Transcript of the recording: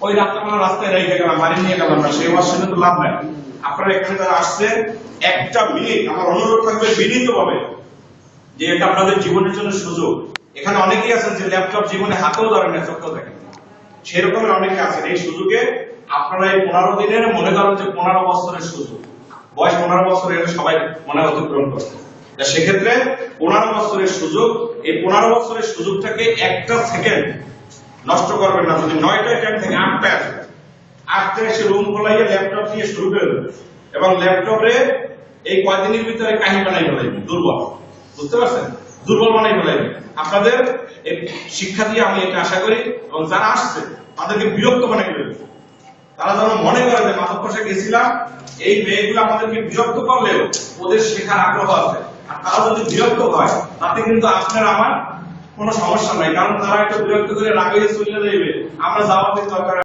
ওই রাত্রবেলা রাস্তায় রেখে গেলাম, বাড়ি নিয়ে গেলাম না, সেই ওয়াজ শুনে তো লাভ নাই। আপনারা এখানে যারা আসছেন, একটা মিনিট আমার অনুরোধ থাকবে বিনীতভাবে যে এটা আপনাদের জীবনের জন্য সুযোগ। এখানে অনেকেই আছেন যে ল্যাপটপ জীবনে হাতেও ধরেন না, চোখেও দেখেন, সেরকমের অনেকে আছেন। এই সুযোগে আপনারা এই 15 দিনের মনে করেন যে 15 বছরের সুযোগ, বয়স 15 বছর এটা সবাই মনে অতিক্রম করছে। সেক্ষেত্রে 15 বছরের সুযোগ, এই 15 বছরের সুযোগটাকে একটা সেকেন্ড নষ্ট করবেন না। যদি 9টায় টাইম থেকে 8টায় আসবে, 8টায় এসে রুম খোলাইয়া ল্যাপটপ দিয়ে শুরু করে দেবে এবং ল্যাপটপে এই কয়দিনের ভিতরে কাহিনী বানাই ফেলাইবে, দুর্বল, বুঝতে পারছেন, দুর্বল বানাই ফেলাইবে। আপনাদের শিক্ষা দিয়ে আমি এটা আশা করি, এবং যারা আসছে তাদেরকে বিরক্ত বানাই ফেলবে। তারা যেন মনে করে যে মাদক কষে গেছিলাম, এই মেয়েগুলো আমাদেরকে বিরক্ত করলেও ওদের শেখার আগ্রহ আছে। আর তারা যদি বিরক্ত হয় তাতে কিন্তু আপনার আমার কোনো সমস্যা নাই, কারণ তারা একটা বিরক্ত করে রাগে চলে যাবে, আমরা যাওয়ার দরকার।